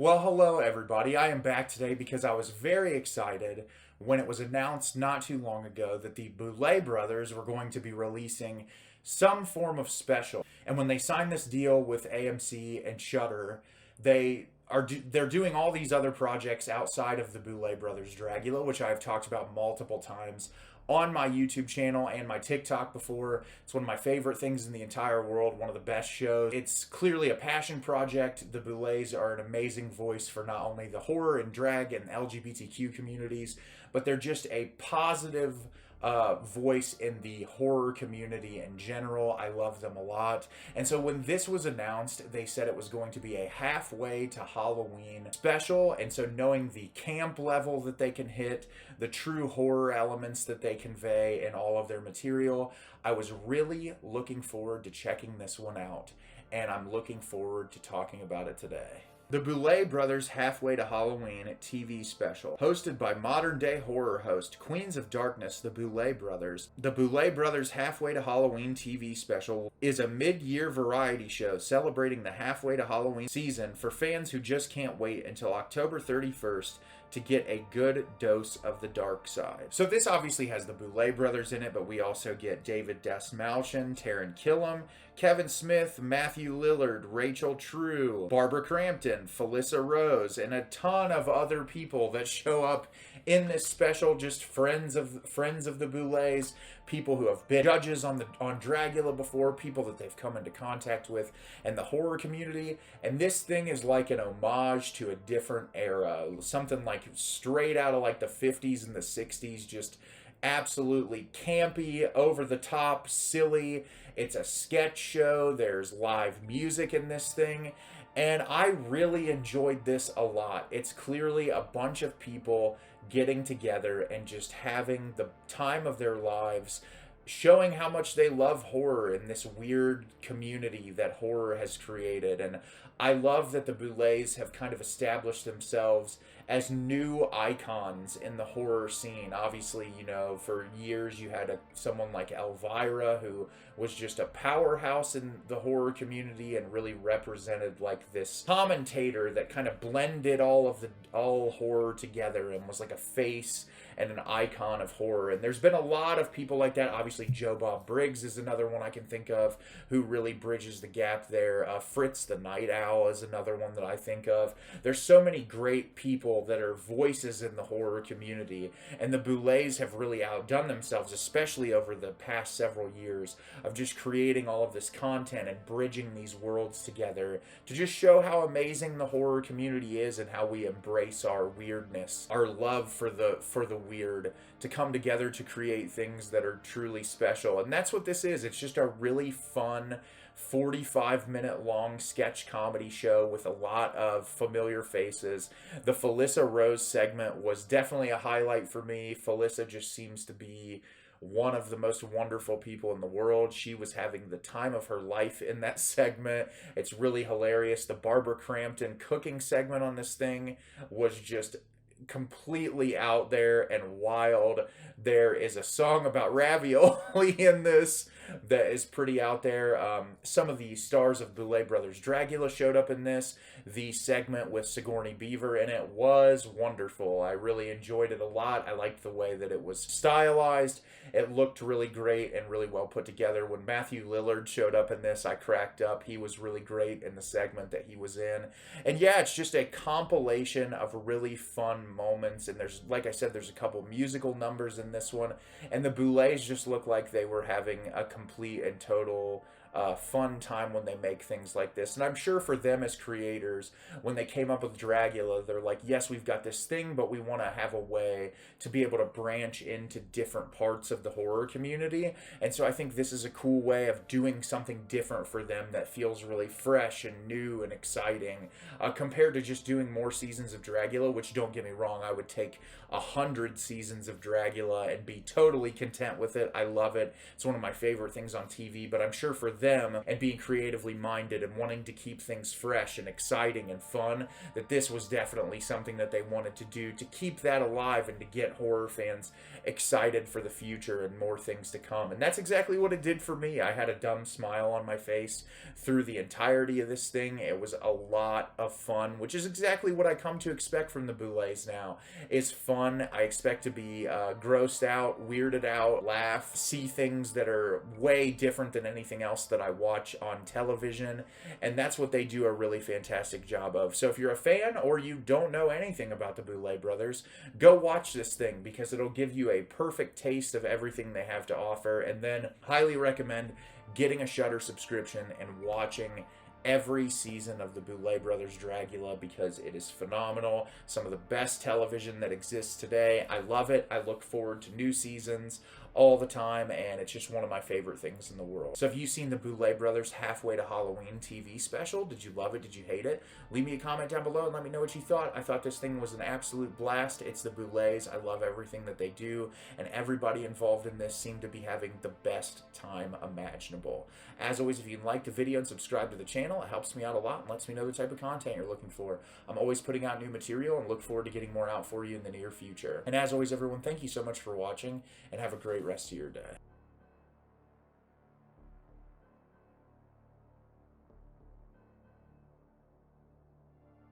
Well, hello everybody. I am back today because I was very excited when it was announced not too long ago that the Boulet brothers were going to be releasing some form of special. And when they signed this deal with AMC and Shudder, they're doing all these other projects outside of the Boulet brothers Dragula, which I've talked about multiple times on my YouTube channel and my TikTok before. It's one of my favorite things in the entire world, one of the best shows. It's clearly a passion project. The Boulets are an amazing voice for not only the horror and drag and LGBTQ communities, but they're just a positive voice in the horror community in general. I love them a lot. And so when this was announced, they said it was going to be a halfway to Halloween special. And so knowing the camp level that they can hit, the true horror elements that they convey in all of their material, I was really looking forward to checking this one out. And I'm looking forward to talking about it today. The Boulet Brothers Halfway to Halloween TV special. Hosted by modern-day horror host Queens of Darkness, the Boulet Brothers. The Boulet Brothers Halfway to Halloween TV special is a mid-year variety show celebrating the halfway to Halloween season for fans who just can't wait until October 31st to get a good dose of the dark side. So this obviously has the Boulet brothers in it, but we also get David Desmalchian, Taran Killam, Kevin Smith, Matthew Lillard, Rachel True, Barbara Crampton, Felissa Rose, and a ton of other people that show up in this special, just friends of the Boulets, people who have been judges on Dragula before, people that they've come into contact with and the horror community. And this thing is like an homage to a different era, something like straight out of like the 50s and the 60s, just absolutely campy, over the top, silly. It's a sketch show. There's live music in this thing. And I really enjoyed this a lot. It's clearly a bunch of people getting together and just having the time of their lives, showing how much they love horror in this weird community that horror has created. And I love that the Boulets have kind of established themselves as new icons in the horror scene. Obviously, you know, for years you had someone like Elvira, who was just a powerhouse in the horror community and really represented like this commentator that kind of blended all horror together and was like a face and an icon of horror. And there's been a lot of people like that. Obviously, Joe Bob Briggs is another one I can think of who really bridges the gap there. Fritz the Night Owl is another one that I think of. There's so many great people that are voices in the horror community, and the Boulets have really outdone themselves, especially over the past several years, of just creating all of this content and bridging these worlds together to just show how amazing the horror community is and how we embrace our weirdness, our love for the weird, to come together to create things that are truly special. And that's what this is. It's just a really fun 45-minute long sketch comedy show with a lot of familiar faces. The Felissa Rose segment was definitely a highlight for me. Felissa just seems to be one of the most wonderful people in the world. She was having the time of her life in that segment. It's really hilarious. The Barbara Crampton cooking segment on this thing was just completely out there and wild. There is a song about ravioli in this that is pretty out there. Some of the stars of Boulet Brothers Dragula showed up in this. The segment with Sigourney Beaver in it was wonderful. I really enjoyed it a lot. I liked the way that it was stylized. It looked really great and really well put together. When Matthew Lillard showed up in this, I cracked up. He was really great in the segment that he was in. And yeah, it's just a compilation of really fun moments. And there's, like I said, there's a couple musical numbers in this one. And the Boulets just look like they were having a complete and total fun time when they make things like this. And I'm sure for them as creators, when they came up with Dragula, they're like, yes, we've got this thing, but we want to have a way to be able to branch into different parts of the horror community. And so I think this is a cool way of doing something different for them that feels really fresh and new and exciting, compared to just doing more seasons of Dragula, which, don't get me wrong, I would take 100 seasons of Dragula and be totally content with it. I love it. It's one of my favorite things on TV, but I'm sure for them and being creatively minded and wanting to keep things fresh and exciting and fun, that this was definitely something that they wanted to do to keep that alive and to get horror fans excited for the future and more things to come. And that's exactly what it did for me. I had a dumb smile on my face through the entirety of this thing. It was a lot of fun, which is exactly what I come to expect from the Boulets now. It's fun. I expect to be grossed out, weirded out, laugh, see things that are way different than anything else that I watch on television, and that's what they do a really fantastic job of. So if you're a fan or you don't know anything about the Boulet brothers, go watch this thing because it'll give you a perfect taste of everything they have to offer. And then highly recommend getting a Shudder subscription and watching every season of the Boulet Brothers Dragula because it is phenomenal. Some of the best television that exists today. I love it. I look forward to new seasons all the time, and it's just one of my favorite things in the world. So have you seen the Boulet Brothers Halfway to Halloween TV special? Did you love it? Did you hate it? Leave me a comment down below and let me know what you thought. I thought this thing was an absolute blast. It's the Boulets. I love everything that they do, and everybody involved in this seemed to be having the best time imaginable. As always, if you like the video and subscribe to the channel, it helps me out a lot and lets me know the type of content you're looking for. I'm always putting out new material and look forward to getting more out for you in the near future. And as always, everyone, thank you so much for watching, and have a great rest of your day.